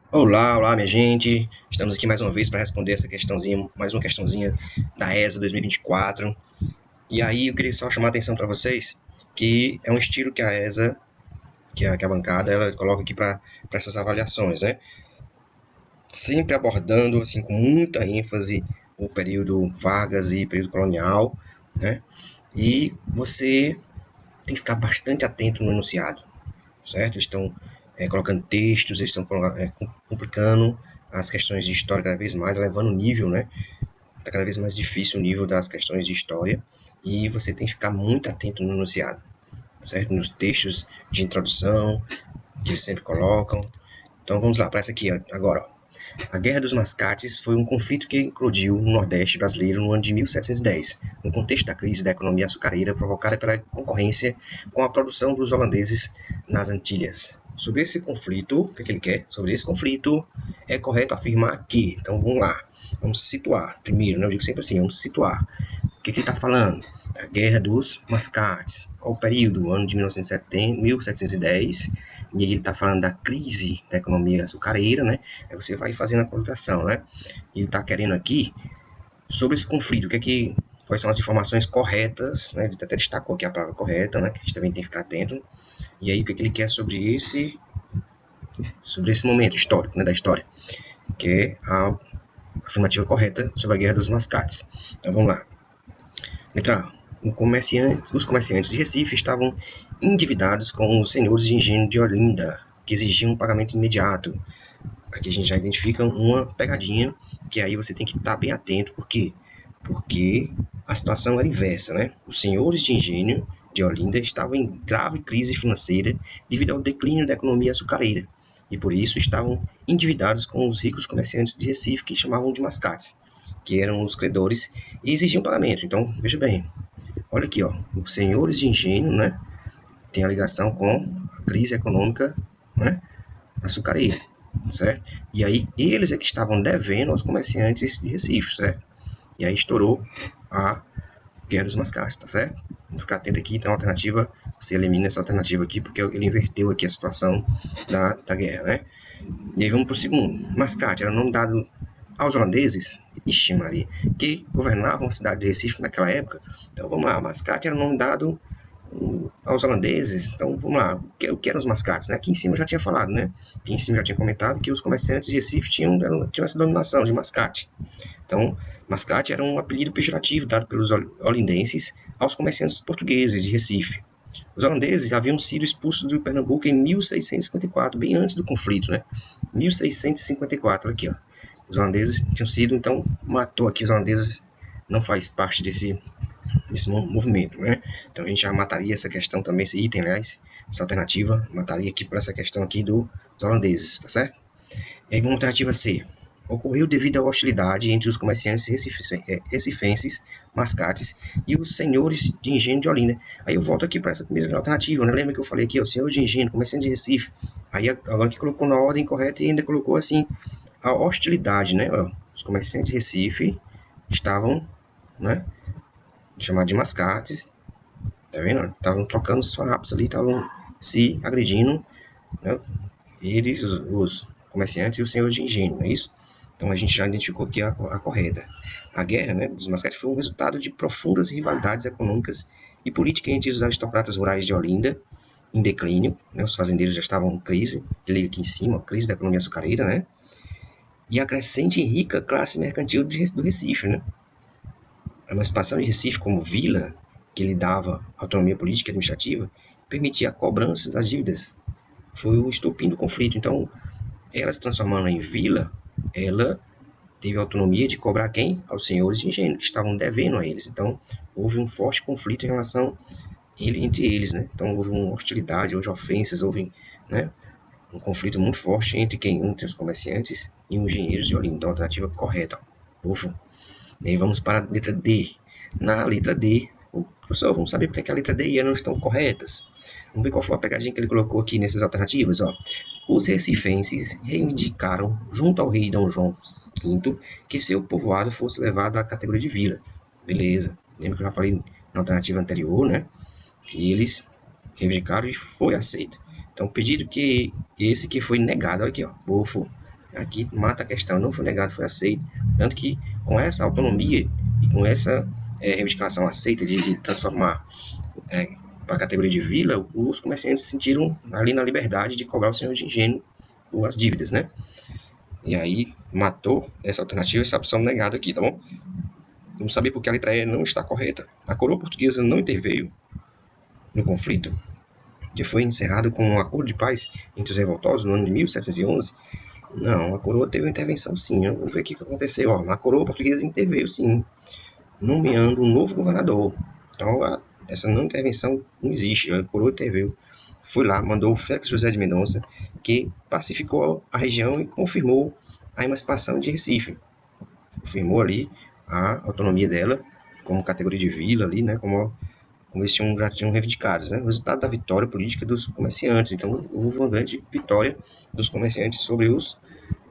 Olá, olá, minha gente. Estamos aqui mais uma vez para responder essa questãozinha, mais uma questãozinha da ESA 2024. E aí eu queria só chamar a atenção para vocês que é um estilo que a ESA, que a bancada, ela coloca aqui para essas avaliações, né? Sempre abordando assim com muita ênfase o período Vargas e período colonial, né? E você tem que ficar bastante atento no enunciado, certo? Eles estão colocando textos, eles estão complicando as questões de história cada vez mais, elevando o nível, né? Está cada vez mais difícil o nível das questões de história e você tem que ficar muito atento no enunciado, certo? Nos textos de introdução que eles sempre colocam. Então vamos lá, para essa aqui agora. Ó. A Guerra dos Mascates foi um conflito que eclodiu no Nordeste brasileiro no ano de 1710, no contexto da crise da economia açucareira provocada pela concorrência com a produção dos holandeses nas Antilhas. Sobre esse conflito, o que, ele quer? Sobre esse conflito, é correto afirmar que. Então vamos lá, vamos situar primeiro, né? Eu digo sempre assim, vamos situar. O que ele está falando? A Guerra dos Mascates. Qual o período? O ano de 1710. E ele está falando da crise da economia açucareira, né? Aí você vai fazendo a colocação, né? Ele está querendo aqui, sobre esse conflito, quais são as informações corretas, né? Ele até destacou aqui a palavra correta, né? Que a gente também tem que ficar atento. E aí, o que ele quer sobre esse momento histórico, né? Da história, que é a afirmativa correta sobre a Guerra dos Mascates. Então, vamos lá. Letra A. Os comerciantes de Recife estavam endividados com os senhores de engenho de Olinda, que exigiam um pagamento imediato. Aqui a gente já identifica uma pegadinha, que aí você tem que estar bem atento, por quê? Porque a situação era inversa, né? Os senhores de engenho de Olinda estavam em grave crise financeira devido ao declínio da economia açucareira, e por isso estavam endividados com os ricos comerciantes de Recife, que chamavam de mascates, que eram os credores, e exigiam pagamento. Então, veja bem, olha aqui, ó, os senhores de engenho, né, tem a ligação com a crise econômica, né, açucareira, certo? E aí eles é que estavam devendo aos comerciantes de Recife, certo? E aí estourou a Guerra dos Mascates, tá certo? Vamos ficar atento aqui, então a alternativa, você elimina essa alternativa aqui, porque ele inverteu aqui a situação da guerra, né? E aí vamos para o segundo. Mascate era o nome dado aos holandeses, ixi Maria, que governavam a cidade de Recife naquela época. Então vamos lá, Mascate era o nome dado aos holandeses. Então vamos lá, o que eram os mascates? Né? Aqui em cima eu já tinha falado, né? Aqui em cima eu já tinha comentado que os comerciantes de Recife tinham essa denominação de mascate. Então, mascate era um apelido pejorativo dado pelos holandenses aos comerciantes portugueses de Recife. Os holandeses haviam sido expulsos do Pernambuco em 1654, bem antes do conflito, né? 1654, aqui, ó. Os holandeses tinham sido, então, matou aqui os holandeses, não faz parte desse movimento, né? Então a gente já mataria essa questão também, esse item, aliás, essa alternativa, mataria aqui por essa questão aqui dos holandeses, tá certo? E aí, uma alternativa C. Ocorreu devido à hostilidade entre os comerciantes recifenses, mascates, e os senhores de engenho de Olinda. Aí eu volto aqui para essa primeira alternativa, né? Lembra que eu falei aqui, o senhor de engenho, comerciante de Recife. Aí agora que colocou na ordem correta e ainda colocou assim, a hostilidade, né? Os comerciantes de Recife estavam, né? Chamados de mascates, tá vendo? Estavam trocando os farrapos ali, estavam se agredindo, né? Eles, os comerciantes e o senhor de engenho, não é isso? Então a gente já identificou aqui a correta. A guerra, né, dos mascates foi um resultado de profundas rivalidades econômicas e políticas entre os aristocratas rurais de Olinda, em declínio, né, os fazendeiros já estavam em crise, ele aqui em cima, crise da economia açucareira, né, e a crescente e rica classe mercantil do Recife, né. A emancipação de Recife como vila, que lhe dava autonomia política e administrativa, permitia a cobrança das dívidas. Foi o estopim do conflito. Então, ela se transformando em vila, ela teve autonomia de cobrar quem? Aos senhores de engenho, que estavam devendo a eles. Então, houve um forte conflito em relação entre eles, né? Então, houve uma hostilidade, houve ofensas, houve, né, um conflito muito forte entre quem? Entre os comerciantes e os engenheiros de Olinda. Então, a alternativa correta. Ufa. E aí vamos para a letra D. Na letra D, professor, vamos saber por que a letra D e A não estão corretas. Vamos ver qual foi a pegadinha que ele colocou aqui nessas alternativas. Ó. Os recifenses reivindicaram, junto ao rei Dom João V, que seu povoado fosse levado à categoria de vila. Beleza. Lembra que eu já falei na alternativa anterior, né? Que eles reivindicaram e foi aceito. Então, o pedido que esse que foi negado, olha aqui, ó, bofo. aqui mata a questão, não foi negado, foi aceito. Tanto que com essa autonomia e com essa reivindicação aceita de transformar para a categoria de vila, os comerciantes se sentiram ali na liberdade de cobrar o senhor de engenho as dívidas, né? E aí matou essa alternativa, essa opção negada aqui, tá bom? Vamos saber porque a letra E não está correta. A coroa portuguesa não interveio no conflito, que foi encerrado com um acordo de paz entre os revoltosos no ano de 1711. Não, a coroa teve uma intervenção sim. Vamos ver o que aconteceu. Ó, a coroa portuguesa interveio sim, nomeando um novo governador. Então, essa não intervenção não existe. A coroa interveio. Foi lá, mandou o Félix José de Mendonça, que pacificou a região e confirmou a emancipação de Recife. Confirmou ali a autonomia dela como categoria de vila ali, né, como eles tinham reivindicados, né, o resultado da vitória política dos comerciantes. Então, houve uma grande vitória dos comerciantes sobre os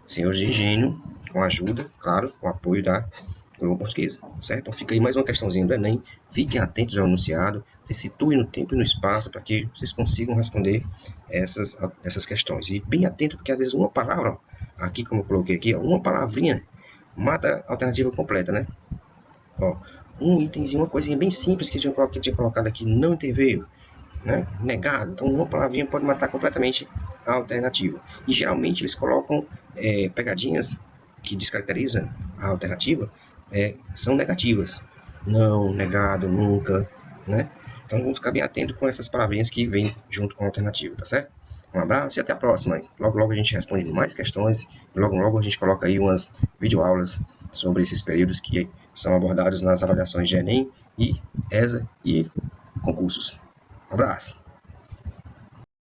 senhores de engenho, com a ajuda, claro, com o apoio da coroa portuguesa, certo? Então fica aí mais uma questãozinha do Enem, fiquem atentos ao enunciado, se situem no tempo e no espaço para que vocês consigam responder essas questões. E bem atento, porque às vezes uma palavra, aqui como eu coloquei aqui, ó, uma palavrinha mata a alternativa completa, né? Ó, um itemzinho, uma coisinha bem simples que eu tinha colocado aqui, não interveio, né? Negado. Então, uma palavrinha pode matar completamente a alternativa. E geralmente eles colocam pegadinhas que descaracterizam a alternativa, são negativas. Não, negado, nunca, né? Então, vamos ficar bem atento com essas palavrinhas que vêm junto com a alternativa, tá certo? Um abraço e até a próxima. Logo, logo a gente responde mais questões. Logo, logo a gente coloca aí umas videoaulas sobre esses períodos que são abordados nas avaliações de Enem e ESA e concursos. Um abraço.